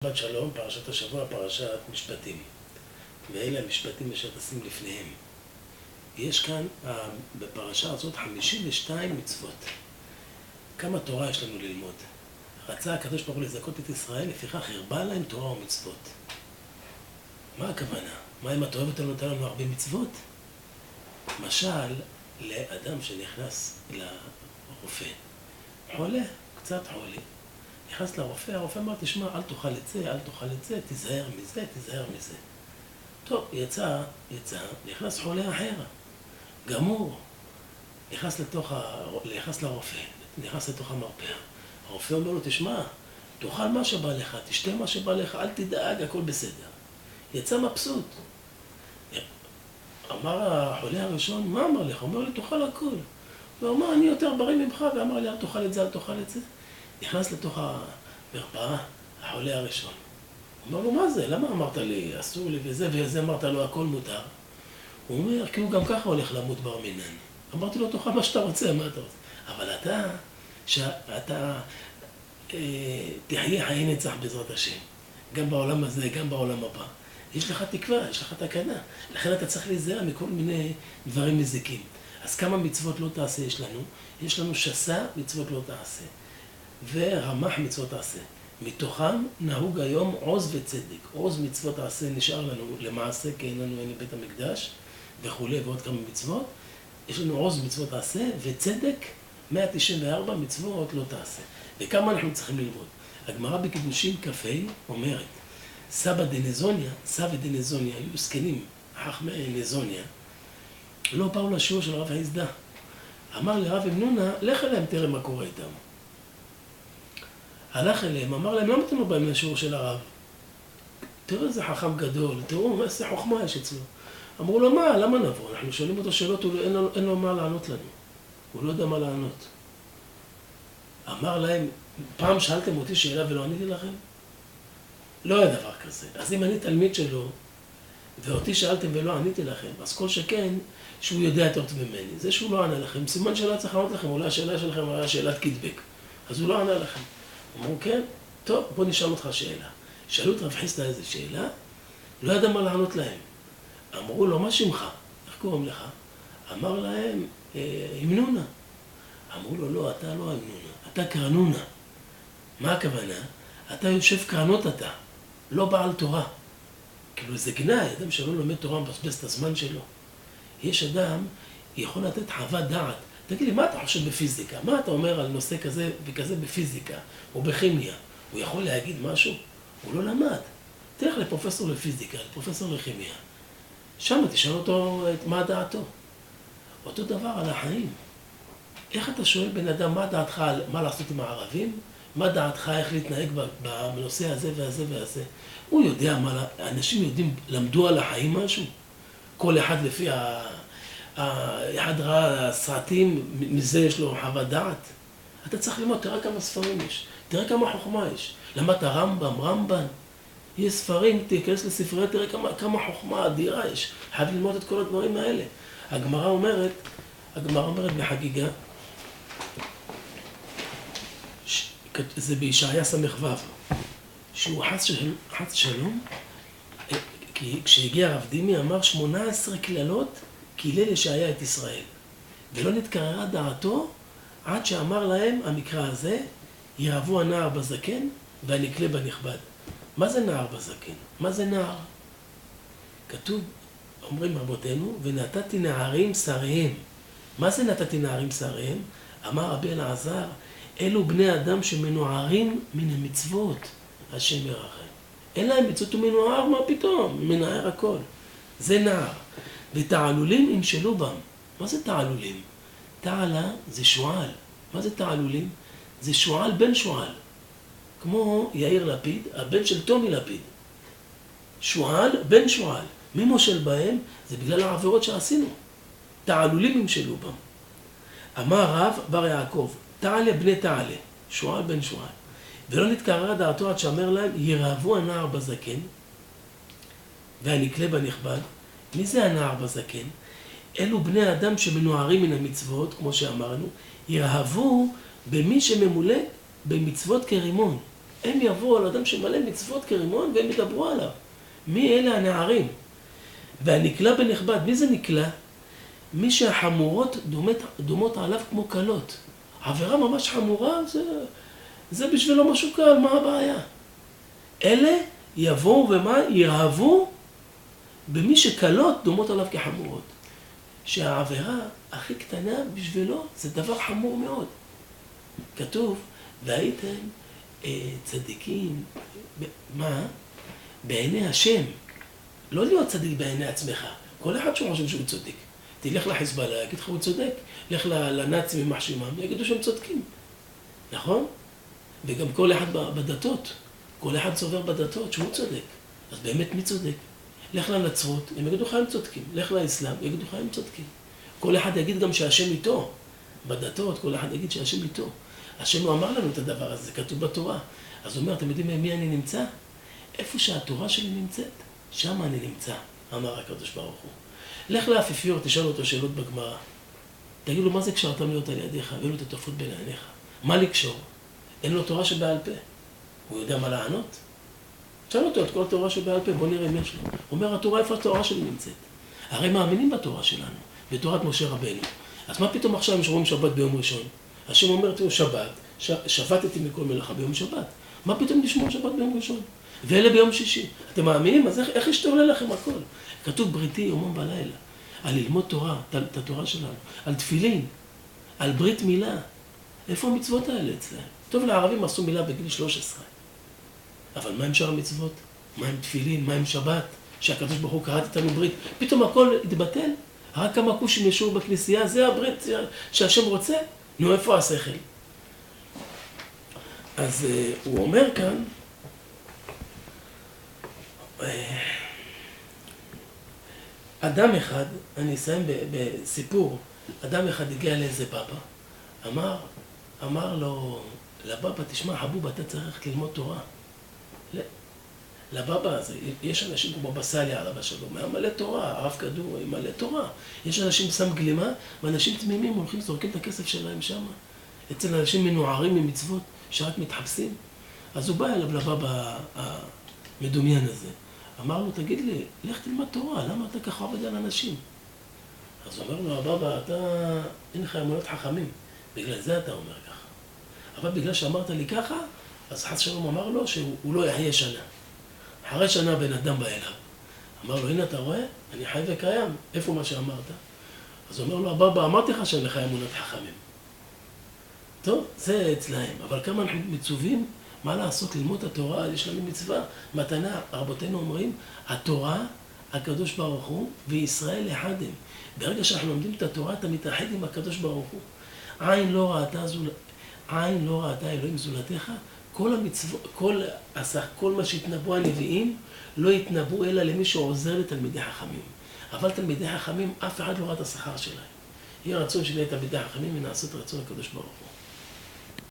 שבת שלום, פרשת השבוע, פרשת משפטים. ואלה המשפטים אשר תשים לפניהם. יש כאן, בפרשה הזאת, 52 מצוות. כמה תורה יש לנו ללמוד? רצה הקדוש ברוך הוא לזכות את ישראל, לפיכך הרבה להם תורה ומצוות. מה הכוונה? מה אם את אוהבת לנו, נותן לנו הרבה מצוות? משל, לאדם שנכנס לרופא, חולה, קצת חולה, נכנס לרופא, הרופא אמר, תשמע, אל תאכל את זה, אל תאכל את זה, תיזהר מזה, תיזהר מזה. טוב, נכנס חולה אחר, גמור, נכנס לרופא, נכנס לתוך המרפאה. הרופא אומר לו, תשמע, תאכל מה שבא לך, תשתה מה שבא לך, אל תדאג, הכל בסדר. יצא מבסוט. אמר החולה הראשון, מה אמר לך? הוא אומר לי, תאכל הכל. הוא אמר, אני יותר בריא ממך, ואמר לי, אל תאכל את זה, אל תאכל את זה. נכנס לתוך המרפאה, החולה הראשון. הוא אומר לו, מה זה? למה אמרת לי, אסור לי וזה, וזה אמרת לו, הכל מותר? הוא אומר, כי הוא גם ככה הולך למות בר מינן. אמרתי לו, תאכל מה שאתה רוצה, מה אתה רוצה? אבל אתה תחיה חיי נצח בעזרת השם. גם בעולם הזה, גם בעולם הבא. יש לך תקווה, יש לך תקנה. לכן אתה צריך להיזהר מכל מיני דברים מזיקים. אז כמה מצוות לא תעשה יש לנו? יש לנו שסה, מצוות לא תעשה. ורמח מצוות תעשה. מתוכם נהוג היום עוז וצדק. עוז מצוות תעשה נשאר לנו למעשה, כי אין לנו אין לבית המקדש וכולי, ועוד כמה מצוות. יש לנו עוז מצוות תעשה, וצדק 194 מצוות לא תעשה. וכמה אנחנו צריכים ללמוד? הגמרא בקידושין כ"ה אומרת, סבא דנזוניה, היו זקנים, חכמי נזוניה, לא באו לשיעור של הרב היסדה. אמר לרב אמנונה, לך אליהם תראה מה קורה איתם. הלך אליהם, אמר להם, למה אתם לא באים לשיעור של הרב? תראו איזה חכם גדול, תראו איזה חוכמה יש אצלו. אמרו לו, מה? למה נבוא? אנחנו שואלים אותו שאלות, אין לו מה לענות לנו. הוא לא יודע מה לענות. אמר להם, פעם שאלתם אותי שאלה ולא עניתי לכם? לא היה דבר כזה. אז אם אני תלמיד שלו, ואותי שאלתם ולא עניתי לכם, אז כל שכן, שהוא יודע יותר טוב ממני. זה שהוא לא ענה לכם, סימן שלא צריך לענות לכם, אולי השאלה שלכם היה שאלת קידבק. אז הוא לא ענה לכם. אמרו, כן, טוב, בוא נשאל אותך שאלה. שאלו את רב חיסדא איזה שאלה, לא ידע מה לענות להם. אמרו לו, מה שמך? איך קוראים לך? אמר להם, אמנונה. אמרו לו, לא, אתה לא אמנונה, אתה קרנונה. מה הכוונה? אתה יושב קרנות אתה, לא בעל תורה. כאילו זה גנאי, אדם שלא לומד תורה מבזבז את הזמן שלו. יש אדם, יכול לתת חוות דעת. תגיד לי, מה אתה חושב בפיזיקה? מה אתה אומר על נושא כזה וכזה בפיזיקה או בכימיה? הוא יכול להגיד משהו? הוא לא למד. תלך לפרופסור לפיזיקה, לפרופסור לכימיה. שם תשאל אותו מה דעתו. אותו דבר על החיים. איך אתה שואל בן אדם מה דעתך על מה לעשות עם הערבים? מה דעתך איך להתנהג בנושא הזה והזה והזה? הוא יודע מה, אנשים יודעים, למדו על החיים משהו? כל אחד לפי אחד ראה סרטים, מזה יש לו חוות דעת. אתה צריך ללמוד, תראה כמה ספרים יש, תראה כמה חוכמה יש. למדת רמב"ן, יש ספרים, תיכנס לספרי, תראה כמה חוכמה אדירה יש. חייב ללמוד את כל הדברים האלה. הגמרא אומרת בחגיגה, זה בישעיה ס"ו, שהוא חס שלום, כי כשהגיע הרב דימי אמר 18 קללות קילל ישעיה את ישראל. ולא נתקררה דעתו עד שאמר להם המקרא הזה, יאהבו הנער בזקן והנקלה בנכבד. מה זה נער בזקן? מה זה נער? כתוב, אומרים רבותינו, ונתתי נערים שריהם. מה זה נתתי נערים שריהם? אמר רבי אלעזר, אלו בני אדם שמנוערים מן המצוות, השם ירחם. אין להם מצוות ומנוער, מה פתאום? מנער הכל. זה נער. ותעלולים ימשלו בם. מה זה תעלולים? תעלה זה שועל. מה זה תעלולים? זה שועל בן שועל. כמו יאיר לפיד, הבן של תומי לפיד. שועל בן שועל. מי מושל בהם? זה בגלל העבירות שעשינו. תעלולים ימשלו בם. אמר רב בר יעקב, תעלה בני תעלה, שועל בן שועל. ולא נתקררה דעתו עד שאמר להם, ירהבו הנער בזקן והנקלה בנכבד. מי זה הנער בזקן? אלו בני אדם שמנוערים מן המצוות, כמו שאמרנו, ירהבו במי שממולא במצוות כרימון. הם יבואו על אדם שמלא מצוות כרימון והם ידברו עליו. מי אלה הנערים? והנקלה בנכבד, מי זה נקלה? מי שהחמורות דומות עליו כמו קלות. עבירה ממש חמורה, זה בשבילו משהו קל, מה הבעיה? אלה יבואו ומה? ירהבו במי שקלות דומות עליו כחמורות. שהעבירה הכי קטנה בשבילו זה דבר חמור מאוד. כתוב, והייתם צדיקים, מה? בעיני השם. לא להיות צדיק בעיני עצמך. כל אחד שהוא חושב שהוא צודק. תלך לחיזבאללה, יגיד לך הוא צודק. לך לנאצים עם מחשימם, יגידו שהם צודקים. נכון? וגם כל אחד בדתות. כל אחד סובר בדתות שהוא צודק. אז באמת מי צודק? לך לנצרות, הם יגידו לך הם צודקים. לך לאסלאם, יגידו לך הם צודקים. כל אחד יגיד גם שהשם איתו. בדתות, כל אחד יגיד שהשם איתו. השם הוא אמר לנו את הדבר הזה, כתוב בתורה. אז הוא אומר, אתם יודעים מי אני נמצא? איפה שהתורה שלי נמצאת, שם אני נמצא, אמר הקדוש ברוך הוא. לך לאפיפיור, תשאל אותו שאלות בגמרא. תגיד לו, מה זה קשרתם להיות על ידיך? ואין לו את התופות בין עיניך. מה לקשור? אין לו תורה שבעל פה. הוא יודע מה לענות? תשאל אותו את כל התורה שבעל פה, בוא נראה אם יש לו. הוא אומר, התורה, איפה התורה שלי נמצאת? הרי מאמינים בתורה שלנו, בתורת משה רבנו. אז מה פתאום עכשיו הם שומרים שבת ביום ראשון? השם אומר, תראו, שבת, שבתתי מכל מלאכה ביום שבת. מה פתאום לשמור שבת ביום ראשון? ואלה ביום שישי. אתם מאמינים? אז איך ישתולל לכם הכל? כתוב בריתי יומם בלילה. על ללמוד תורה, את התורה שלנו. על תפילין, על ברית מילה. איפה המצוות האלה אצלהם? טוב, לערבים עשו מילה בגיל 13. אבל מה עם שאר המצוות? מה עם תפילין? מה עם שבת? שהקדוש ברוך הוא קראת איתנו ברית. פתאום הכל התבטל. רק כמה כושים ישור בכנסייה, זה הברית שהשם רוצה. נו, איפה השכל? אז הוא אומר כאן, אדם אחד, אני אסיים בסיפור, אדם אחד הגיע לאיזה בבא, אמר לו, לבבא, תשמע, חבוב, אתה צריך ללמוד תורה. לבבא הזה, יש אנשים כמו בסליה עליו השלום, היה מלא תורה, הרב כדור, מלא תורה. יש אנשים שם גלימה, ואנשים תמימים הולכים, זורקים את הכסף שלהם שם. אצל אנשים מנוערים ממצוות, שרק מתחפשים. אז הוא בא אליו לבבא המדומיין הזה. אמר לו, תגיד לי, לך תלמד תורה, למה אתה ככה עובד על אנשים? אז הוא אומר לו, הבבא, אתה אין לך אמונות חכמים, בגלל זה אתה אומר ככה. אבל בגלל שאמרת לי ככה, אז חס שלום אמר לו שהוא לא יחיה שנה. אחרי שנה בן אדם בא אליו. אמר לו, הנה אתה רואה? אני חי וקיים. איפה מה שאמרת? אז הוא אומר לו, הבבא, אמרתי לך שאין לך אמונות חכמים. טוב, זה אצלהם. אבל כמה אנחנו מצווים, מה לעשות? ללמוד את התורה, יש לנו מצווה. מתנה, רבותינו אומרים, התורה, הקדוש ברוך הוא, וישראל אחד הם. ברגע שאנחנו לומדים את התורה, אתה מתאחד עם הקדוש ברוך הוא. עין לא ראתה אלוהים זולתך, כל מה שהתנבאו הנביאים, לא התנבאו אלא למי שעוזר לתלמידי חכמים. אבל תלמידי חכמים, אף אחד לא ראה את השכר שלהם. יהיה רצון שנהיה תלמידי חכמים ונעשות רצון הקדוש ברוך הוא.